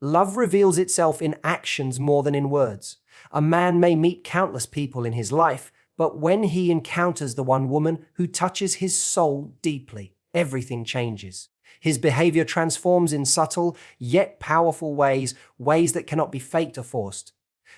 Love reveals itself in actions more than in words. A man may meet countless people in his life, but when he encounters the one woman who touches his soul deeply, everything changes. His behavior transforms in subtle yet powerful ways, ways that cannot be faked or forced.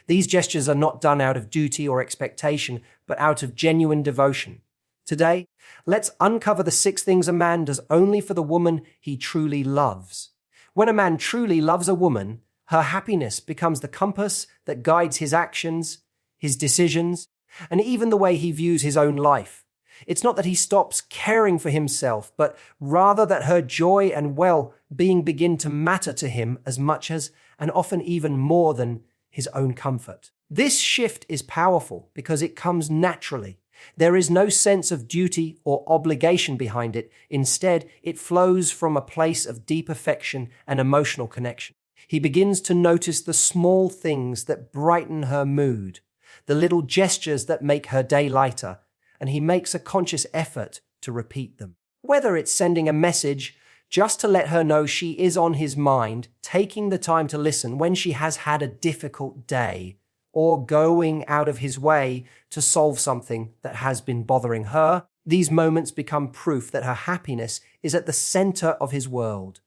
These gestures are not done out of duty or expectation, but out of genuine devotion. Today, let's uncover the 6 things a man does only for the woman he truly loves. When a man truly loves a woman, her happiness becomes the compass that guides his actions, his decisions, and even the way he views his own life. It's not that he stops caring for himself, but rather that her joy and well-being begin to matter to him as much as, and often even more than, his own comfort. This shift is powerful because it comes naturally. There is no sense of duty or obligation behind it. Instead, it flows from a place of deep affection and emotional connection. He begins to notice the small things that brighten her mood, the little gestures that make her day lighter, and he makes a conscious effort to repeat them. Whether it's sending a message just to let her know she is on his mind, taking the time to listen when she has had a difficult day, or going out of his way to solve something that has been bothering her, these moments become proof that her happiness is at the center of his world.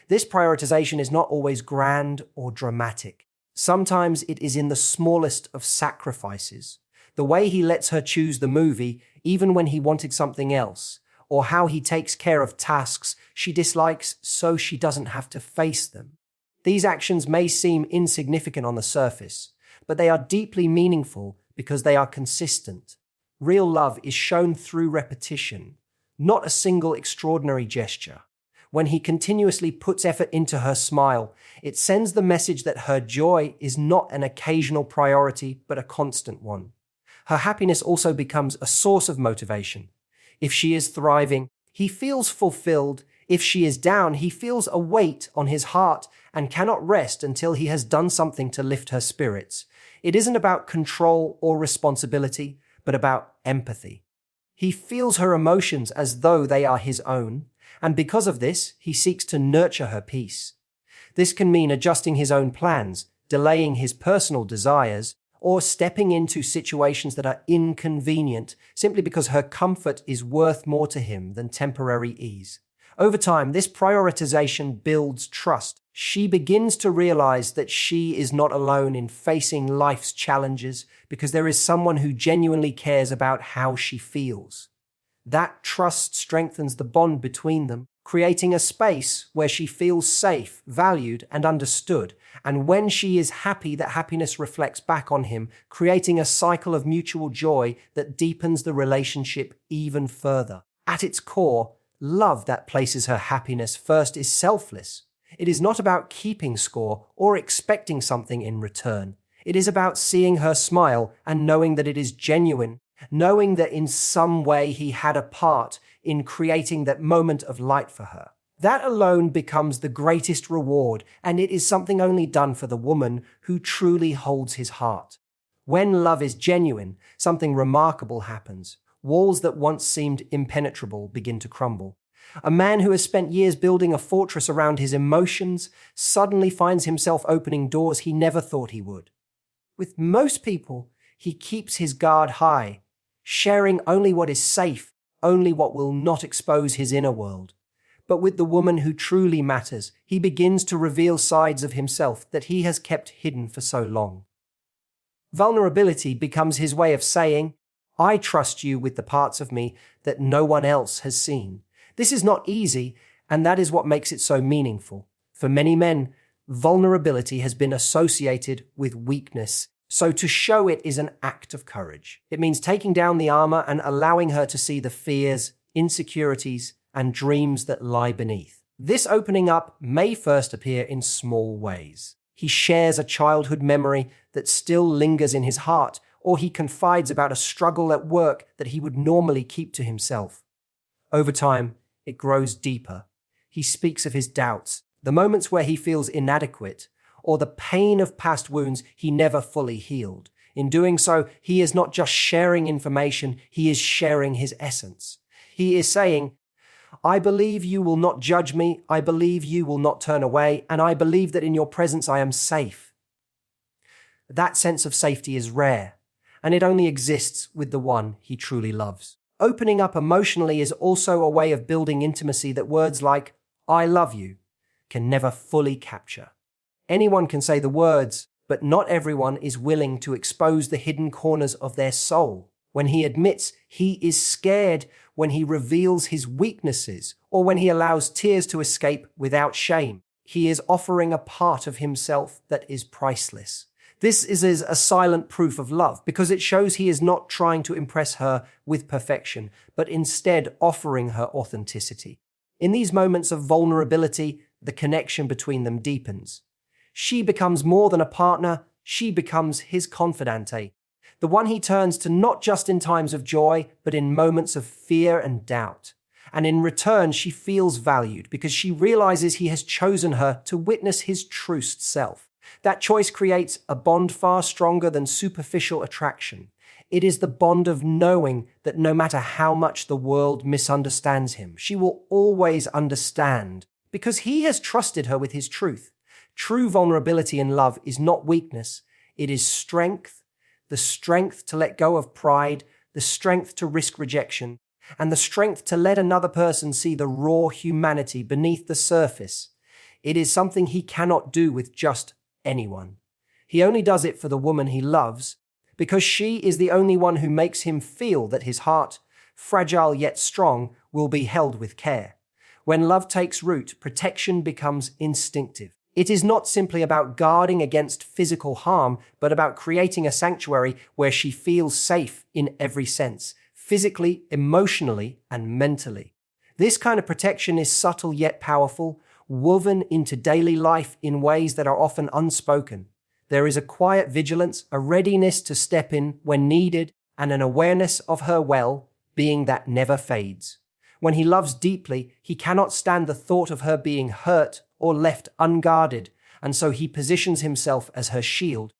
This prioritization is not always grand or dramatic. Sometimes it is in the smallest of sacrifices. The way he lets her choose the movie, even when he wanted something else, or how he takes care of tasks she dislikes so she doesn't have to face them. These actions may seem insignificant on the surface, but they are deeply meaningful because they are consistent. Real love is shown through repetition, not a single extraordinary gesture. When he continuously puts effort into her smile, it sends the message that her joy is not an occasional priority, but a constant one. Her happiness also becomes a source of motivation. If she is thriving, he feels fulfilled. If she is down, he feels a weight on his heart and cannot rest until he has done something to lift her spirits. It isn't about control or responsibility, but about empathy. He feels her emotions as though they are his own, and because of this, he seeks to nurture her peace. This can mean adjusting his own plans, delaying his personal desires, or stepping into situations that are inconvenient simply because her comfort is worth more to him than temporary ease. Over time, this prioritization builds trust. She begins to realize that she is not alone in facing life's challenges because there is someone who genuinely cares about how she feels. That trust strengthens the bond between them, creating a space where she feels safe, valued, and understood. And when she is happy, that happiness reflects back on him, creating a cycle of mutual joy that deepens the relationship even further. At its core, love that places her happiness first is selfless. It is not about keeping score or expecting something in return. It is about seeing her smile and knowing that it is genuine, knowing that in some way he had a part in creating that moment of light for her. That alone becomes the greatest reward, and it is something only done for the woman who truly holds his heart. When love is genuine, something remarkable happens. Walls that once seemed impenetrable begin to crumble. A man who has spent years building a fortress around his emotions suddenly finds himself opening doors he never thought he would. With most people, he keeps his guard high, sharing only what is safe, only what will not expose his inner world. But with the woman who truly matters, he begins to reveal sides of himself that he has kept hidden for so long. Vulnerability becomes his way of saying, I trust you with the parts of me that no one else has seen. This is not easy, and that is what makes it so meaningful. For many men, vulnerability has been associated with weakness, so to show it is an act of courage. It means taking down the armor and allowing her to see the fears, insecurities, and dreams that lie beneath. This opening up may first appear in small ways. He shares a childhood memory that still lingers in his heart, or he confides about a struggle at work that he would normally keep to himself. Over time, it grows deeper. He speaks of his doubts, the moments where he feels inadequate, or the pain of past wounds he never fully healed. In doing so, he is not just sharing information, he is sharing his essence. He is saying, I believe you will not judge me, I believe you will not turn away, and I believe that in your presence I am safe. That sense of safety is rare, and it only exists with the one he truly loves. Opening up emotionally is also a way of building intimacy that words like, I love you, can never fully capture. Anyone can say the words, but not everyone is willing to expose the hidden corners of their soul. When he admits he is scared, when he reveals his weaknesses, or when he allows tears to escape without shame, he is offering a part of himself that is priceless. This is a silent proof of love because it shows he is not trying to impress her with perfection, but instead offering her authenticity. In these moments of vulnerability, the connection between them deepens. She becomes more than a partner, she becomes his confidante, the one he turns to not just in times of joy, but in moments of fear and doubt. And in return, she feels valued because she realizes he has chosen her to witness his true self. That choice creates a bond far stronger than superficial attraction. It is the bond of knowing that no matter how much the world misunderstands him, she will always understand because he has trusted her with his truth. True vulnerability in love is not weakness, it is strength, the strength to let go of pride, the strength to risk rejection, and the strength to let another person see the raw humanity beneath the surface. It is something he cannot do with just anyone. He only does it for the woman he loves, because she is the only one who makes him feel that his heart, fragile yet strong, will be held with care. When love takes root, protection becomes instinctive. It is not simply about guarding against physical harm, but about creating a sanctuary where she feels safe in every sense, physically, emotionally, and mentally. This kind of protection is subtle yet powerful, woven into daily life in ways that are often unspoken. There is a quiet vigilance, a readiness to step in when needed, and an awareness of her well-being that never fades. When he loves deeply, he cannot stand the thought of her being hurt or left unguarded, and so he positions himself as her shield,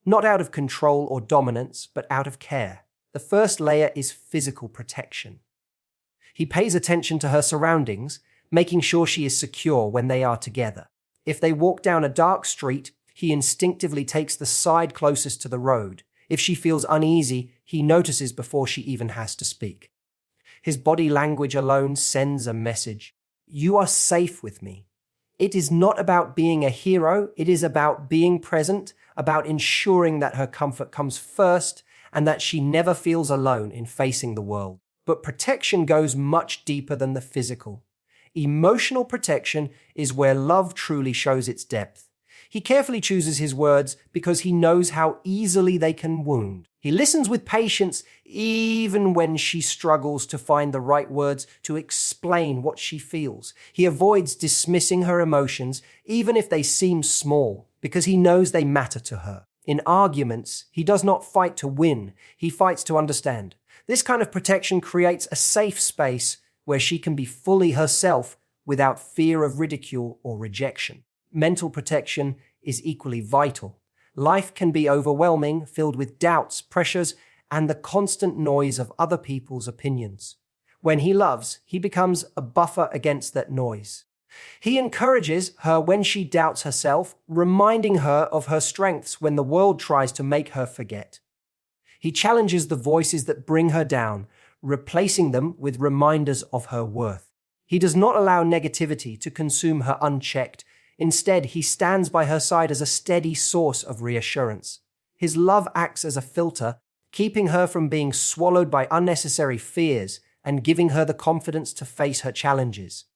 not out of control or dominance, but out of care. The first layer is physical protection. He pays attention to her surroundings, making sure she is secure when they are together. If they walk down a dark street, he instinctively takes the side closest to the road. If she feels uneasy, he notices before she even has to speak. His body language alone sends a message. You are safe with me. It is not about being a hero, it is about being present, about ensuring that her comfort comes first and that she never feels alone in facing the world. But protection goes much deeper than the physical. Emotional protection is where love truly shows its depth. He carefully chooses his words because he knows how easily they can wound. He listens with patience even when she struggles to find the right words to explain what she feels. He avoids dismissing her emotions even if they seem small because he knows they matter to her. In arguments, he does not fight to win, he fights to understand. This kind of protection creates a safe space where she can be fully herself without fear of ridicule or rejection. Mental protection is equally vital. Life can be overwhelming, filled with doubts, pressures, and the constant noise of other people's opinions. When he loves, he becomes a buffer against that noise. He encourages her when she doubts herself, reminding her of her strengths when the world tries to make her forget. He challenges the voices that bring her down, replacing them with reminders of her worth. He does not allow negativity to consume her unchecked. Instead, he stands by her side as a steady source of reassurance. His love acts as a filter, keeping her from being swallowed by unnecessary fears and giving her the confidence to face her challenges.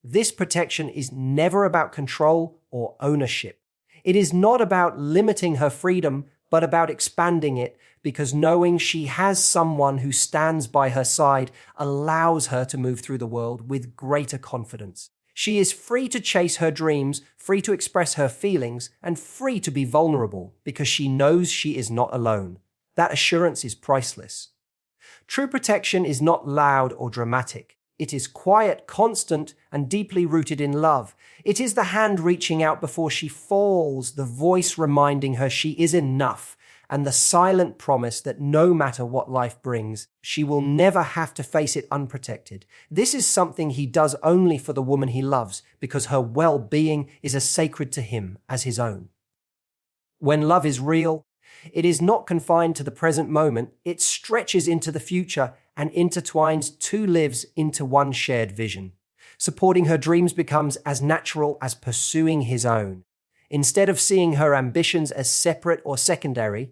This protection is never about control or ownership. It is not about limiting her freedom, but about expanding it, because knowing she has someone who stands by her side allows her to move through the world with greater confidence. She is free to chase her dreams, free to express her feelings, and free to be vulnerable because she knows she is not alone. That assurance is priceless. True protection is not loud or dramatic. It is quiet, constant, and deeply rooted in love. It is the hand reaching out before she falls, the voice reminding her she is enough, and the silent promise that no matter what life brings, she will never have to face it unprotected. This is something he does only for the woman he loves, because her well-being is as sacred to him as his own. When love is real, it is not confined to the present moment, it stretches into the future and intertwines two lives into one shared vision. Supporting her dreams becomes as natural as pursuing his own. Instead of seeing her ambitions as separate or secondary,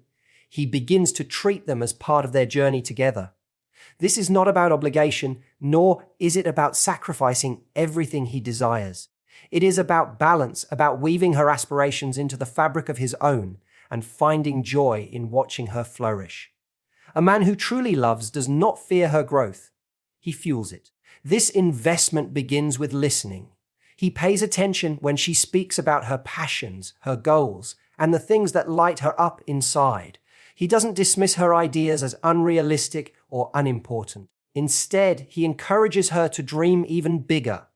he begins to treat them as part of their journey together. This is not about obligation, nor is it about sacrificing everything he desires. It is about balance, about weaving her aspirations into the fabric of his own and finding joy in watching her flourish. A man who truly loves does not fear her growth. He fuels it. This investment begins with listening. He pays attention when she speaks about her passions, her goals, and the things that light her up inside. He doesn't dismiss her ideas as unrealistic or unimportant. Instead, he encourages her to dream even bigger.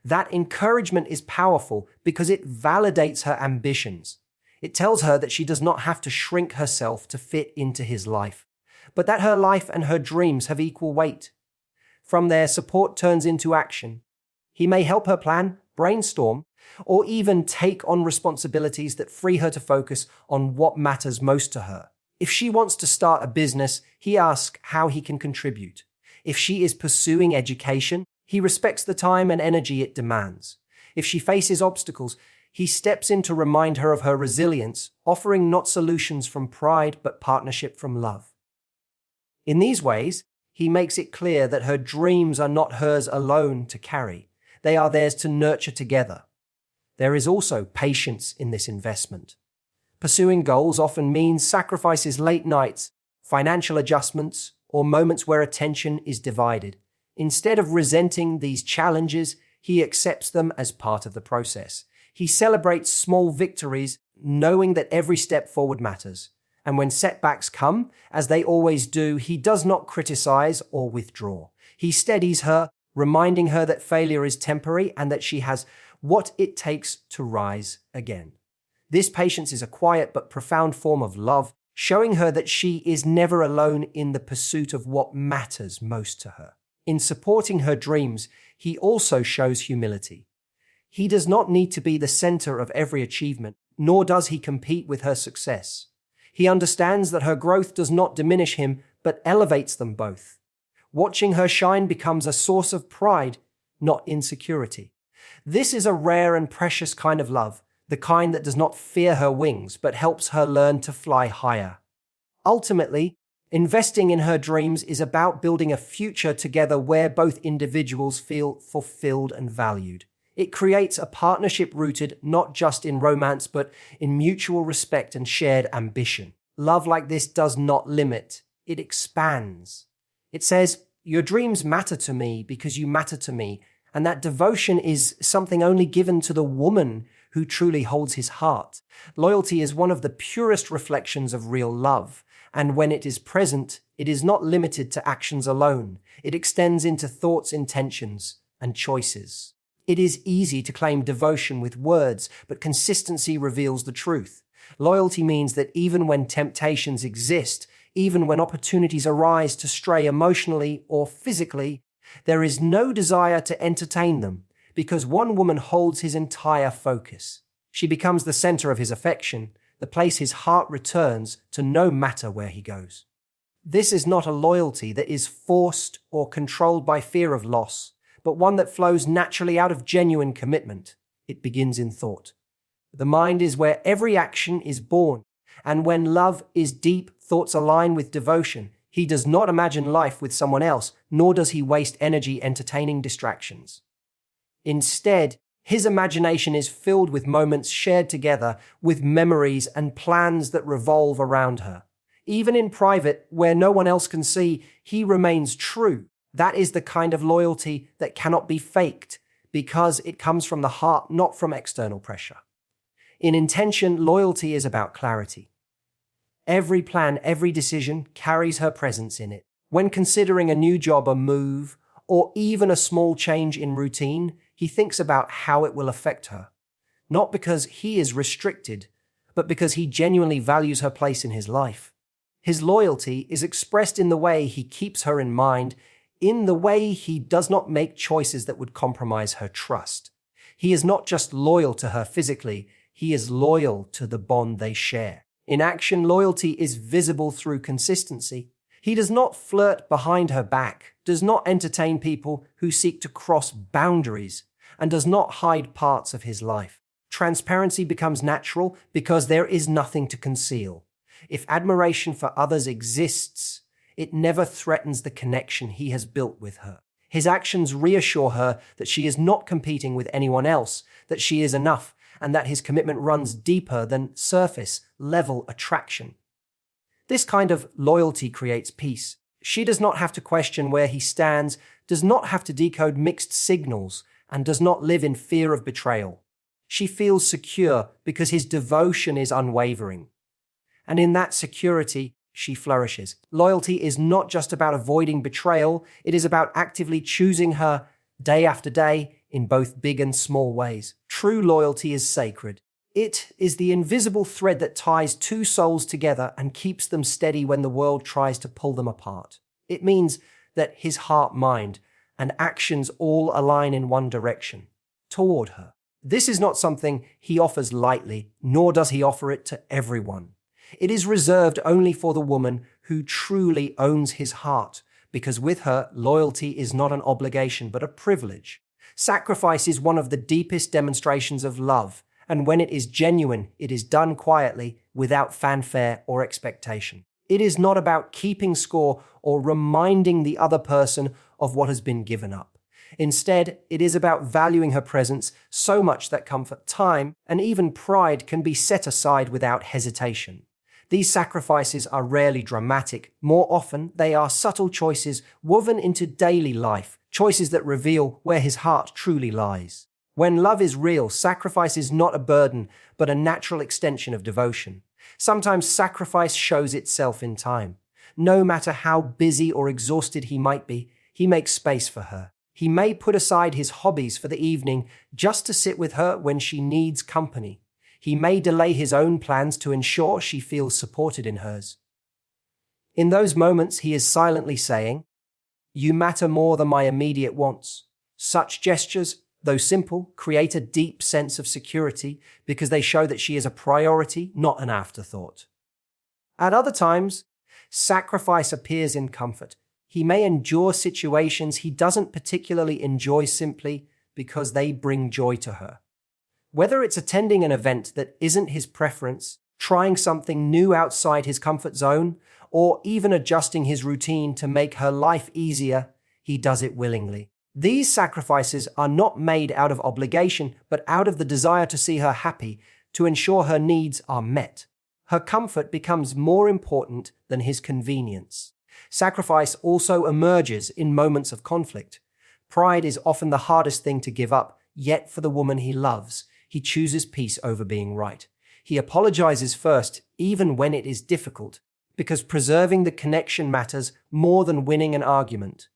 That encouragement is powerful because it validates her ambitions. It tells her that she does not have to shrink herself to fit into his life, but that her life and her dreams have equal weight. From there, support turns into action. He may help her plan, brainstorm, or even take on responsibilities that free her to focus on what matters most to her. If she wants to start a business, he asks how he can contribute. If she is pursuing education, he respects the time and energy it demands. If she faces obstacles, he steps in to remind her of her resilience, offering not solutions from pride but partnership from love. In these ways, he makes it clear that her dreams are not hers alone to carry. They are theirs to nurture together. There is also patience in this investment. Pursuing goals often means sacrifices late nights, financial adjustments, or moments where attention is divided. Instead of resenting these challenges, he accepts them as part of the process. He celebrates small victories, knowing that every step forward matters. And when setbacks come, as they always do, he does not criticize or withdraw. He steadies her, reminding her that failure is temporary and that she has what it takes to rise again. This patience is a quiet but profound form of love, showing her that she is never alone in the pursuit of what matters most to her. In supporting her dreams, he also shows humility. He does not need to be the center of every achievement, nor does he compete with her success. He understands that her growth does not diminish him, but elevates them both. Watching her shine becomes a source of pride, not insecurity. This is a rare and precious kind of love, the kind that does not fear her wings, but helps her learn to fly higher. Ultimately, investing in her dreams is about building a future together where both individuals feel fulfilled and valued. It creates a partnership rooted not just in romance, but in mutual respect and shared ambition. Love like this does not limit, it expands. It says, your dreams matter to me because you matter to me, and that devotion is something only given to the woman who truly holds his heart. Loyalty is one of the purest reflections of real love, and when it is present, it is not limited to actions alone. It extends into thoughts, intentions, and choices. It is easy to claim devotion with words, but consistency reveals the truth. Loyalty means that even when temptations exist, even when opportunities arise to stray emotionally or physically, there is no desire to entertain them, because one woman holds his entire focus. She becomes the center of his affection, the place his heart returns to no matter where he goes. This is not a loyalty that is forced or controlled by fear of loss, but one that flows naturally out of genuine commitment. It begins in thought. The mind is where every action is born, and when love is deep, thoughts align with devotion. He does not imagine life with someone else, nor does he waste energy entertaining distractions. Instead, his imagination is filled with moments shared together, with memories and plans that revolve around her. Even in private, where no one else can see, he remains true. That is the kind of loyalty that cannot be faked, because it comes from the heart, not from external pressure. In intention, loyalty is about clarity. Every plan, every decision carries her presence in it. When considering a new job, a move, or even a small change in routine, he thinks about how it will affect her. Not because he is restricted, but because he genuinely values her place in his life. His loyalty is expressed in the way he keeps her in mind, in the way he does not make choices that would compromise her trust. He is not just loyal to her physically, he is loyal to the bond they share. In action, loyalty is visible through consistency. He does not flirt behind her back, does not entertain people who seek to cross boundaries, and does not hide parts of his life. Transparency becomes natural because there is nothing to conceal. If admiration for others exists, it never threatens the connection he has built with her. His actions reassure her that she is not competing with anyone else, that she is enough, and that his commitment runs deeper than surface-level attraction. This kind of loyalty creates peace. She does not have to question where he stands, does not have to decode mixed signals, and does not live in fear of betrayal. She feels secure because his devotion is unwavering. And in that security, she flourishes. Loyalty is not just about avoiding betrayal, it is about actively choosing her day after day in both big and small ways. True loyalty is sacred. It is the invisible thread that ties two souls together and keeps them steady when the world tries to pull them apart. It means that his heart, mind, and actions all align in one direction, toward her. This is not something he offers lightly, nor does he offer it to everyone. It is reserved only for the woman who truly owns his heart, because with her, loyalty is not an obligation but a privilege. Sacrifice is one of the deepest demonstrations of love, and when it is genuine, it is done quietly, without fanfare or expectation. It is not about keeping score or reminding the other person of what has been given up. Instead, it is about valuing her presence so much that comfort, time, and even pride can be set aside without hesitation. These sacrifices are rarely dramatic. More often, they are subtle choices woven into daily life, choices that reveal where his heart truly lies. When love is real, sacrifice is not a burden, but a natural extension of devotion. Sometimes sacrifice shows itself in time. No matter how busy or exhausted he might be, he makes space for her. He may put aside his hobbies for the evening just to sit with her when she needs company. He may delay his own plans to ensure she feels supported in hers. In those moments, he is silently saying, "You matter more than my immediate wants." Such gestures, though simple, create a deep sense of security because they show that she is a priority, not an afterthought. At other times, sacrifice appears in comfort. He may endure situations he doesn't particularly enjoy simply because they bring joy to her. Whether it's attending an event that isn't his preference, trying something new outside his comfort zone, or even adjusting his routine to make her life easier, he does it willingly. These sacrifices are not made out of obligation, but out of the desire to see her happy, to ensure her needs are met. Her comfort becomes more important than his convenience. Sacrifice also emerges in moments of conflict. Pride is often the hardest thing to give up, yet for the woman he loves, he chooses peace over being right. He apologizes first, even when it is difficult, because preserving the connection matters more than winning an argument.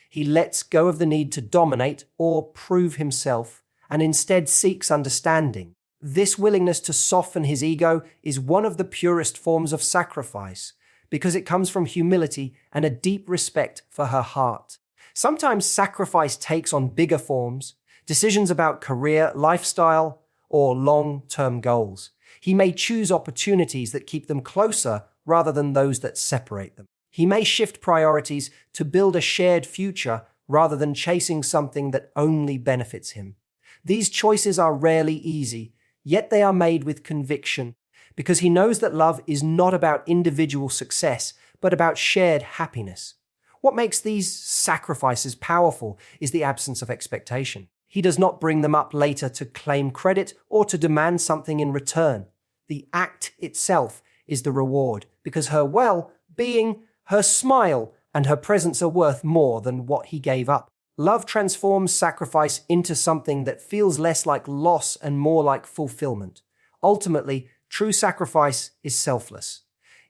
He lets go of the need to dominate or prove himself, and instead seeks understanding. This willingness to soften his ego is one of the purest forms of sacrifice, because it comes from humility and a deep respect for her heart. Sometimes sacrifice takes on bigger forms, decisions about career, lifestyle, or long-term goals. He may choose opportunities that keep them closer rather than those that separate them. He may shift priorities to build a shared future rather than chasing something that only benefits him. These choices are rarely easy, yet they are made with conviction, because he knows that love is not about individual success, but about shared happiness. What makes these sacrifices powerful is the absence of expectation. He does not bring them up later to claim credit or to demand something in return. The act itself is the reward, because her well-being, her smile, and her presence are worth more than what he gave up. Love transforms sacrifice into something that feels less like loss and more like fulfillment. Ultimately, true sacrifice is selfless.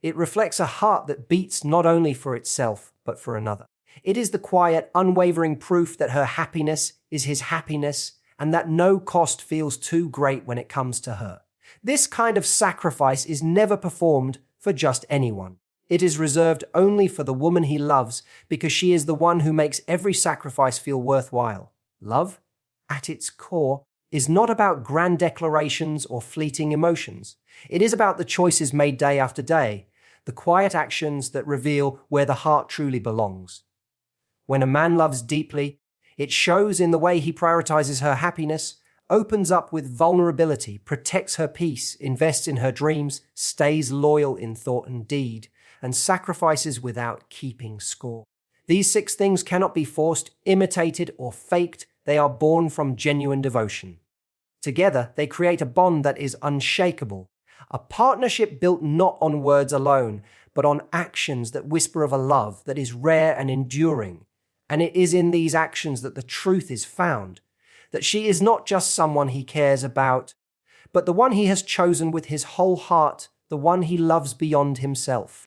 It reflects a heart that beats not only for itself, but for another. It is the quiet, unwavering proof that her happiness is his happiness and that no cost feels too great when it comes to her. This kind of sacrifice is never performed for just anyone. It is reserved only for the woman he loves because she is the one who makes every sacrifice feel worthwhile. Love, at its core, is not about grand declarations or fleeting emotions. It is about the choices made day after day, the quiet actions that reveal where the heart truly belongs. When a man loves deeply, it shows in the way he prioritizes her happiness, opens up with vulnerability, protects her peace, invests in her dreams, stays loyal in thought and deed, and sacrifices without keeping score. These 6 things cannot be forced, imitated, or faked. They are born from genuine devotion. Together, they create a bond that is unshakable, a partnership built not on words alone, but on actions that whisper of a love that is rare and enduring. And it is in these actions that the truth is found, that she is not just someone he cares about, but the one he has chosen with his whole heart, the one he loves beyond himself.